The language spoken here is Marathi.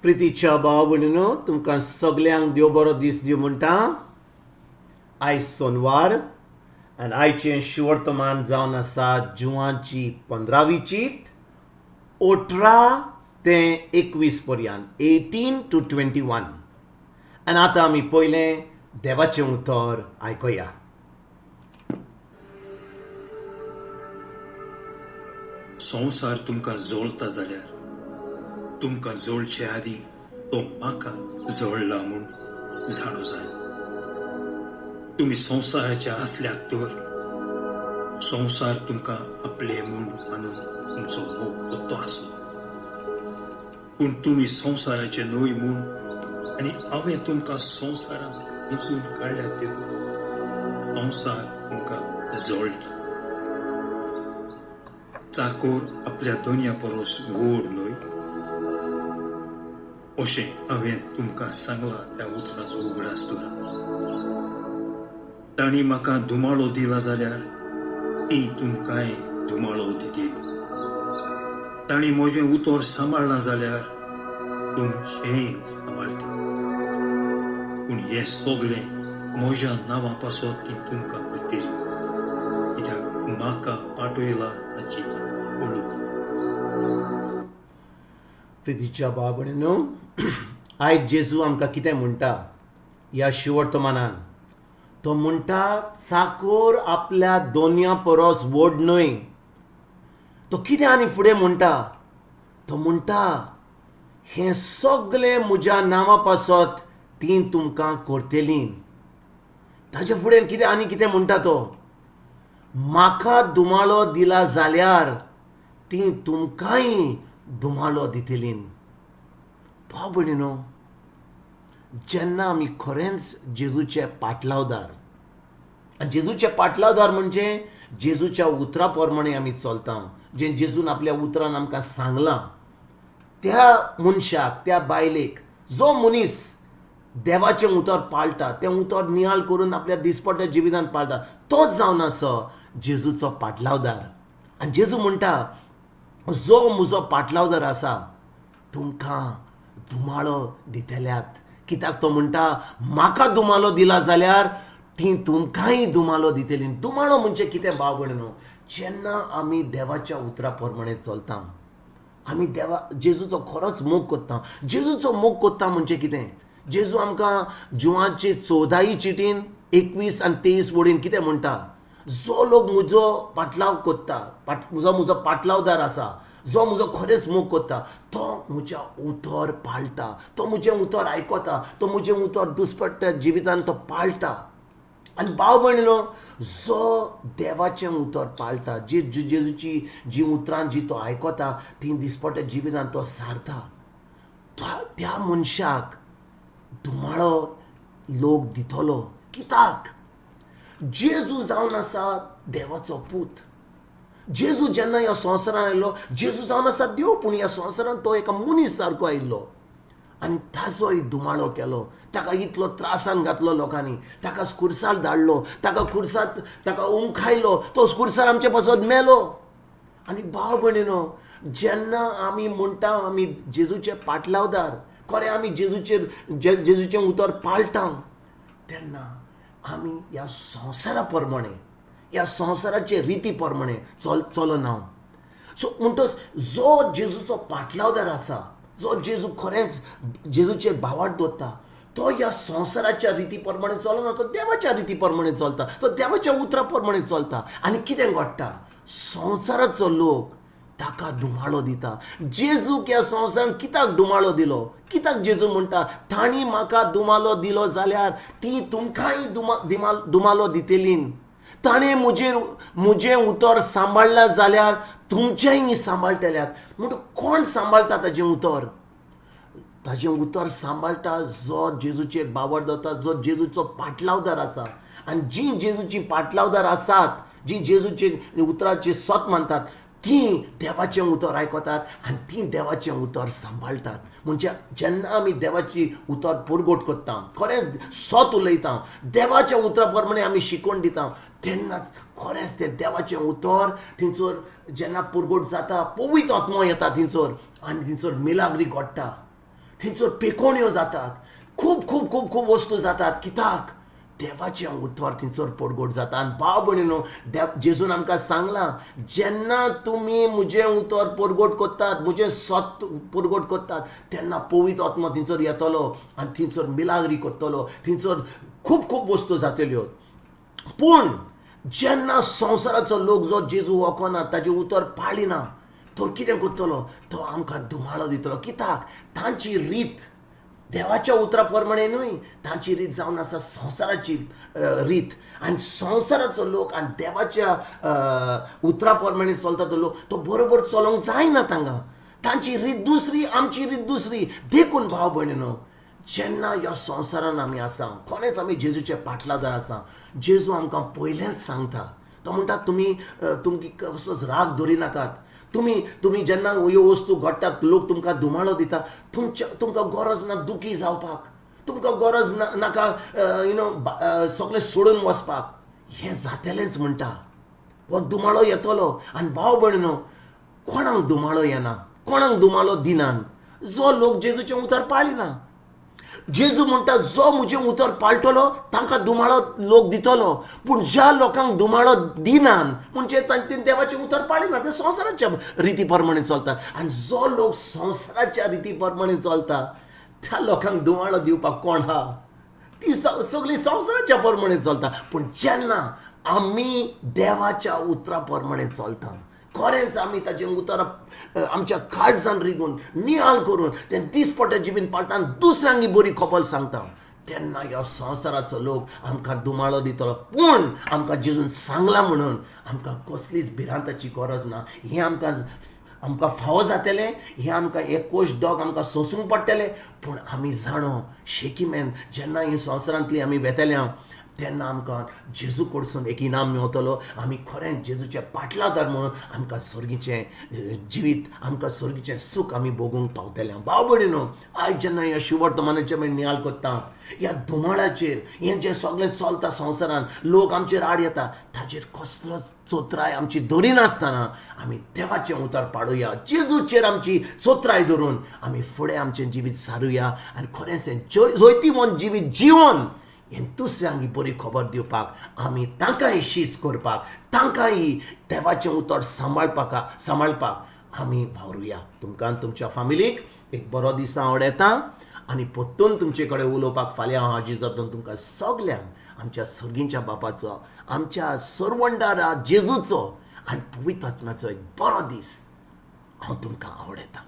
प्रितीच्या भाव भयणीनो, तुमकां सगल्यांक देव बरो दीस दिवं म्हणटा. आयज सोनवार आनी आयचें शिवर्तमान जावन आसा जुवांची 15वी चीट 18 ते 21 पर्यंत 18 to 21. आनी आतां आमी पयलें देवाचें उतर आयकया. संवसार तुमकां जोडता जाल्यार तुमकां जोडचे आदी तो म्हाका जोडला म्हूण जाणो जाय. तुम्ही संवसाराचे आसल्यात तर संवसार तुमकां आपले म्हूण मानून तुमचो मोग करतो आसो. पूण तुमी संवसाराचे न्हय म्हूण आनी हांवें तुमकां संवसारांत वेंचून काडल्यात देखून संवसार तुमकां जोडला. चाकोर आपल्या दोनया परस व्हड न्हय अशें हांवें तुमकां सांगलां त्या उतराचो उगडास दवरा. तांणी म्हाका धुमाळो दिला जाल्यार ती तुमकांय धुमाळो दितली. तांणी म्हजें उतर सांबाळ्ळां जाल्यार तुमचेंय सांबाळटली. पूण हें सगळें म्हज्या नांवा पासत ती तुमकां करतली, कित्याक म्हाका पाठयला ताची पळोवन. प्रितीच्या भाव भयणीनो, आयज जेजू आमकां कितें म्हणटा ह्या शिवर्तमानान. तो म्हणटा चाकोर आपल्या दोनया परस व्हड न्हय. तो कितें आनी फुडें म्हणटा, तो म्हणटा हें सगळें म्हज्या नांवा पासत ती तुमकां करतलीं. ताचे फुडें कितें आनी कितें म्हणटा तो, म्हाका धुमाळो दिला जाल्यार ती तुमकांय धुमाळो दितलीं. भाव भयणीनो, जेन्ना आमी खरेंच जेजूचे पाटलावदार, आनी जेजूचे पाटलावदार म्हणजे जेजूच्या उतरा प्रमाणे आमी चलता, जें जेजून आपल्या उतरान आमकां सांगलां, त्या मनशाक, त्या बायलेक, जो मनीस देवाचें उतर पाळटा, तें उतर नियाळ करून आपल्या दिसपट्ट्या जिवितांत पाळटा, तोच जावन आसो जेजूचो पाटलावदार. आनी जेजू म्हणटा जो म्हजो पाटलावदार आसा तुमकां धुमाळो दितल्यात. कित्याक तो म्हणटा म्हाका धुमाळो दिला जाल्यार ती तुमकांय धुमाळो दितली. धुमाळो म्हणजे कितें भाव भयणीनो, जेन्ना आमी देवाच्या उतरा प्रमाणे चलता, आमी जेजूचो खरोच मोग करता. जेजूचो मोग करता म्हणजे कितें, जेजू आमकां जुवांचे 14वी चिटीन 21 आनी 23 वडीन कितें म्हणटा, जो लोक म्हजो पाटलाव करता, म्हजो पाटलावदार आसा, जो म्हजो खरेंच मोग करता, तो म्हज्या उतर पाळटा, तो म्हजें उतर आयकता, तो म्हजें उतर दुसपट्ट्या जिवितांत तो पाळटा. आनी भाव भयणीनो, जो देवाचें उतर पाळटा, जेजूची जी उतरां जी तो आयकता ती दिसपट्ट्या जिवितांत तो सारता, त्या मनशाक धुमाळो लोक दितलो. कित्याक जेजू जावन आसा देवाचो पूत. जेजू जेन्ना ह्या संवसारान आयलो, जेजू जावन आसा देव, पूण ह्या संवसारान तो एका मनीस सारको आयिल्लो आनी ताजोय धुमाळो केलो. ताका इतलो त्रासान घातलो लोकांनी, ताका खुर्सार धाडलो, ताका उमखायलो, तो खुर्सार आमचे पासत मेलो. आनी भाव भयणीनो, जेन्ना आमी म्हणटा आमी जेजूचे पाटलावदार, खरें आमी जेजूचें उतर पाळटा, तेन्ना आमी ह्या संवसारा प्रमाणे, ह्या संवसाराचे रिती प्रमाणे चलना. सो म्हणटच जो जेजूचो पाटलावदार आसा, जो जेजू खरेंच जेजूचेर भावार्थ दवरता, तो ह्या संवसाराच्या रिती प्रमाणे चलना, तो देवाच्या रिती प्रमाणे चलता, तो देवाच्या उतरा प्रमाणे चलता. आनी कितें घडटा, संवसाराचो लोक ताका धुमाळो दिता. जेजूक ह्या संवसारान कित्याक धुमाळो दिलो, कित्याक जेजू म्हणटा तांणी म्हाका धुमाळो दिलो जाल्यार ती तुमकांय धुमाळो दितली. ताणें म्हजें उतर सांबाळ्ळां जाल्यार तुमचेंय सांबाळटल्यात. म्हणून कोण सांबाळटा ताजें उतर? ताजें उतर सांबाळटा जो जेजूचेर बावर दवरता, जो जेजूचो पाटलावदार आसा. आनी जीं जेजूची पाटलावदार आसात, जीं जेजूचे उतराचे सत मानतात, तीं देवाचें उतर आयकतात आनी तीं देवाचें उतर सांबाळटात. म्हणजे जेन्ना आमी देवाची उतर पुरगोट करता, खरेंच सत उलयता, देवाच्या उतरा प्रमाणे आमी शिकवण दिता, तेन्नाच खरेंच तें देवाचें उतर थंयसर जेन्ना पुरगोट जाता, पवित्र आत्मो येता थंयसर आनी थंयसर मिलाग्री घडटा. थंयसर पेकोण्यो जातात, खूब खूब खूब खूब वस्तू जातात. कित्याक देवाचें उतर थंयसर पडगोट जाता. आनी भाव भयणीनो, जेजून आमकां सांगलां, जेन्ना तुमी म्हजें उतर परगोट करतात, म्हजें सत परगोट करतात, तेन्ना पवित्र आत्मा थंयसर येतलो आनी थंयसर मिलाग्री करतलो, थंयसर खूब खूब वस्तू जातल्यो. पूण जेन्ना संवसाराचो लोक जो जेजू वखना, ताजें उतर पाळिना, तो कितें करतलो? तो आमकां धुमाळो दितलो. कित्याक तांची रीत देवाच्या उतरा प्रमाणे न्हय, तांची रीत जावन आसा संवसाराची रीत. आनी संवसाराचो लोक आनी देवाच्या उतरा प्रमाणे चलता तो लोक, तो बरोबर चलोंक जायना तांकां. तांची रीत दुसरी, आमची रीत दुसरी. देखून भाव भयणीनो, जेन्ना ह्या संवसारान आमी आसा, खरेंच आमी जेजूचे पाटलादार आसा, जेजू आमकां पयलेंच सांगता. तो म्हणटा, तुमी कसलोच राग धरिनाकात. तुमी जेन्ना ह्यो वस्तू घडटात, लोक तुमकां धुमाळो दिता, तुमकां गरज ना दुखी जावपाक, तुमकां गरज नाका सगळें सोडून वचपाक. हें जातलेंच म्हणटा. हो धुमाळो येतलो. आनी भाव भयणीनो, कोणाक धुमाळो येना, कोणाक धुमाळो दिनान? जो लोक जेजूचें उतर पाळिना. जेजू म्हणटा, जो म्हजें उतर पाळटलो तांकां धुमाळो लोक दितलो. पूण ज्या लोकांक धुमाळो दिनान, म्हणजे तांणी देवाचें उतर पाळिना, ते संवसाराच्या रिती प्रमाणे चलतात. आनी जो लोक संवसाराच्या रिती प्रमाणे चलता, त्या लोकांक धुमाळो दिवपाक कोण आहा? ती सगळीं संवसाराच्या प्रमाणे चलता. पूण जेन्ना आमी देवाच्या उतरा प्रमाणे चलता, खरेंच आमी ताचें उतर आमच्या काळजान रिगून नियाळ करून तें दिसपट्टे जिवीन पाळटा आनी दुसऱ्यांक बरी खबर सांगता, तेन्ना ह्या संवसाराचो लोक आमकां धुमाळो दितलो. पूण आमकां जेजून सांगलां म्हणून आमकां कसलीच भिरांताची गरज ना. हें आमकां फावो जातलें, हें आमकां एक कोश दोग आमकां सोंसूंक पडटलें. पूण आमी जाणो शेकिमेन जेन्ना ही संवसारांतली आमी वेतल्या, तेन्ना आमकां जेजू कडसून एक इनाम मेळटलो. आमी खरेंच जेजूचे पाटलादार म्हणून आमकां स्वर्गीचें जिवीत, आमकां स्वर्गीचें सूख आमी भोगूंक पावतले. भाव भयणीनो, आयज जेन्ना ह्या शिवर्तमानाचें आमी नियाळ करता, ह्या धुमाळाचेर, हें जें सगळें चलता संवसारान, लोक आमचेर आड येता, ताचेर कसलो चोत्राय आमची धरिनासतना आमी देवाचें उतर पाडुया. जेजूचेर आमची चोत्राय धरून आमी फुडें आमचें जिवीत सारुया. आनी खरेंच जैतिवंत जिवीत जिवन हें दुसऱ्यांक बरी खबर दिवपाक, आमी तांकांय शीज करपाक, तांकांय देवाचें उतर सांबाळपाक आमी वावरुया. तुमकां तुमच्या फॅमिलीक एक बरो दीस आवड येता. आनी परतून तुमचे कडेन उलोवपाक फाल्यां हांव हाजीर जातून तुमकां सगल्यांक आमच्या सर्गींच्या बापाचो, आमच्या सर्वंडारा जेजूचो आनी पवित्र आत्म्याचो एक बरो दीस हांव तुमकां आवड येता.